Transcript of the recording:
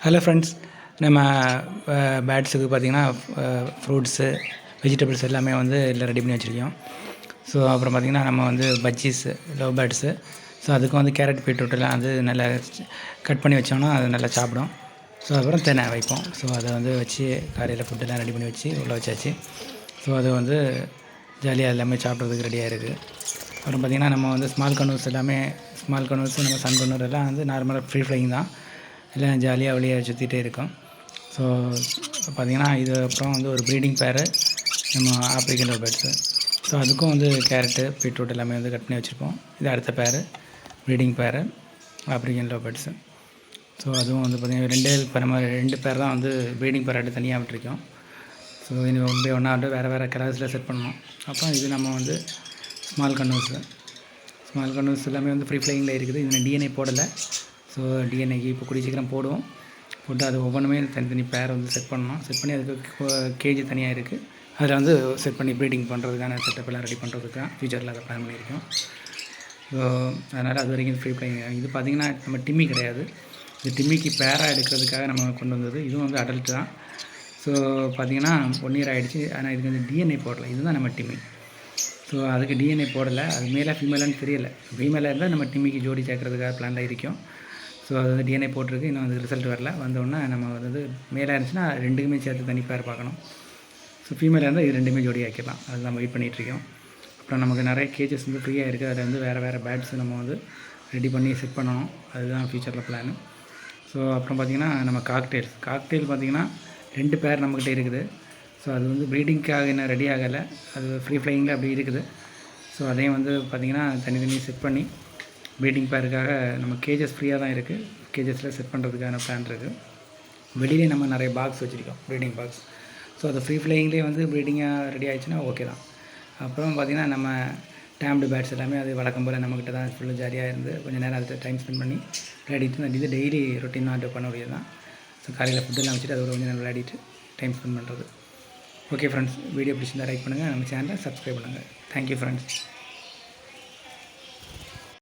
Hello friends, நம்ம பேட்ஸுக்கு பார்த்திங்கன்னா fruits, vegetables எல்லாமே வந்து எல்லாம் ரெடி பண்ணி வச்சுருக்கோம். ஸோ அப்புறம் பார்த்திங்கன்னா நம்ம வந்து பஜ்ஜீஸு, லவ் பேர்ட்ஸு, ஸோ அதுக்கும் வந்து கேரட் பீட்ரூட்டெல்லாம் வந்து நல்லா கட் பண்ணி வச்சோம்னா அது நல்லா சாப்பிடும். ஸோ அப்புறம் தெனை வைப்போம். ஸோ அதை வந்து வச்சு காலையில் ஃபுட்டெல்லாம் ரெடி பண்ணி வச்சு உள்ளே வச்சாச்சு. ஸோ அது வந்து ஜாலியாக எல்லாமே சாப்பிட்றதுக்கு ரெடியாக இருக்குது. அப்புறம் பார்த்திங்கன்னா நம்ம வந்து ஸ்மால் கனூஸ் எல்லாமே நம்ம சன் கனூர் எல்லாம் வந்து நார்மலாக ஃப்ரீ ஃப்ளையிங் தான். எல்லாம் ஜாலியாக வெளியே சுற்றிட்டே இருக்கும். ஸோ பார்த்திங்கன்னா இது அப்புறம் வந்து ஒரு ப்ரீடிங் பேரு நம்ம ஆப்ரிக்கன் லவ் பேர்ட்ஸு. ஸோ அதுக்கும் வந்து கேரட்டு பீட்ரூட் எல்லாமே வந்து கட் பண்ணி வச்சுருப்போம். இது அடுத்த பேரு ப்ரீடிங் பேரு ஆப்ரிக்கன் லவ் பேர்ட்ஸு. ஸோ அதுவும் வந்து பார்த்திங்கன்னா இப்போ நம்ம 2 பேர் தான் வந்து ப்ரீடிங் பேராட்டு தனியாக விட்டுருக்கோம். ஸோ இனி ஒன்றா வேறு கலர்ஸில் செட் பண்ணணும். அப்புறம் இது நம்ம வந்து ஸ்மால் கன்னூஸ் எல்லாமே வந்து ஃப்ரீ ஃப்ளையிங்கில் இருக்குது. இது டிஎன்ஏ போடலை. ஸோ டிஎன்ஏக்கு இப்போ கூடிய சீக்கிரம் போட்டு அது ஒவ்வொன்றுமே தனித்தனி பேரை வந்து செட் பண்ணணும். செட் பண்ணி அதுக்கு கேஜி தனியாக இருக்குது. அதில் வந்து செட் பண்ணி ப்ரீடிங் பண்ணுறதுக்கான செட்டப் எல்லாம் ரெடி பண்ணுறதுக்கு தான் ஃபியூச்சரில் அதை பிளான் பண்ணியிருக்கோம். ஸோ அதனால் அது வரைக்கும் ஃப்ரீ ஃப்ளையிங். இது பார்த்திங்கன்னா நம்ம டிம்மி கிடையாது. இது டிம்மிக்கு பேராக எடுக்கிறதுக்காக நம்ம கொண்டு வந்தது. இதுவும் வந்து அடல்ட்டு தான். ஸோ பார்த்திங்கன்னா 1 இயர் ஆகிடுச்சு. ஆனால் இதுக்கு வந்து டிஎன்ஏ போடலை. இதுதான் நம்ம டிம்மி. ஸோ அதுக்கு டிஎன்ஏ போடலை. அது மேலாக ஃபீமேலான்னு தெரியலை. ஃபீமேலாக இருந்தால் நம்ம டிம்மிக்கு ஜோடி சேர்க்கறதுக்காக பிளானில் இருக்கும். ஸோ அது வந்து டிஎன்ஏ போட்டிருக்கு. இன்னும் அது ரிசல்ட் வரல. வந்தோடனே நம்ம வந்து மேலாக இருந்துச்சுன்னா 2க்குமே சேர்த்து தனி பேர் பார்க்கணும். ஸோ ஃபீமேலாக இருந்தால் இது 2மே ஜோடி ஆக்கிடலாம். அது நம்ம வெயிட் பண்ணிகிட்ருக்கோம். அப்புறம் நமக்கு நிறைய கேஜஸ் வந்து ஃப்ரீயாக இருக்குது. அதில் வந்து வேறு பேட்ஸ் நம்ம வந்து ரெடி பண்ணி செட் பண்ணணும். அதுதான் ஃப்யூச்சரில் பிளானு. ஸோ அப்புறம் பார்த்திங்கன்னா நம்ம காக்டெயில் பார்த்திங்கன்னா 2 பேர் நம்மக்கிட்ட இருக்குது. ஸோ அது வந்து ப்ரீடிங்க்காக இன்னும் ரெடி ஆகலை. அது ஃப்ரீ ஃப்ளையிங்கில் அப்படி இருக்குது. ஸோ அதையும் வந்து பார்த்திங்கன்னா தனி செட் பண்ணி ப்ரீடிங் பேருக்காக நம்ம கேஜஸ் ஃப்ரீயாக தான் இருக்குது. கேஜஸில் செட் பண்ணுறதுக்கான பிளான் இருக்குது. வெளியிலே நம்ம நிறைய பாக்ஸ் வச்சுருக்கோம், ப்ரீடிங் பாக்ஸ். ஸோ அது ஃப்ரீ ஃப்ளையிங்லேயே வந்து ப்ரீடிங்காக ரெடி ஆகிடுச்சுன்னா ஓகே தான். அப்புறம் பார்த்திங்கன்னா நம்ம டேம்டு பேட்ஸ் எல்லாமே அது வழக்கம் போல் நம்மக்கிட்ட தான் ஃபுல்லாக ஜாலியாக இருந்து கொஞ்சம் நேரம் அதை டைம் ஸ்பெண்ட் பண்ணி விளையாடிட்டு இது டெய்லி ரொட்டீனாக பண்ண முடியாது தான். ஸோ காலையில் ஃபுட்டெல்லாம் வச்சுட்டு அதோட கொஞ்சம் நேரம் விளையாடிட்டு டைம் ஸ்பெண்ட் பண்ணுறது. ஓகே ஃப்ரெண்ட்ஸ், வீடியோ பிடிச்சிருந்தால் லைக் பண்ணுங்கள். நம்ம சேனலை சப்ஸ்கிரைப் பண்ணுங்கள். Thank you friends.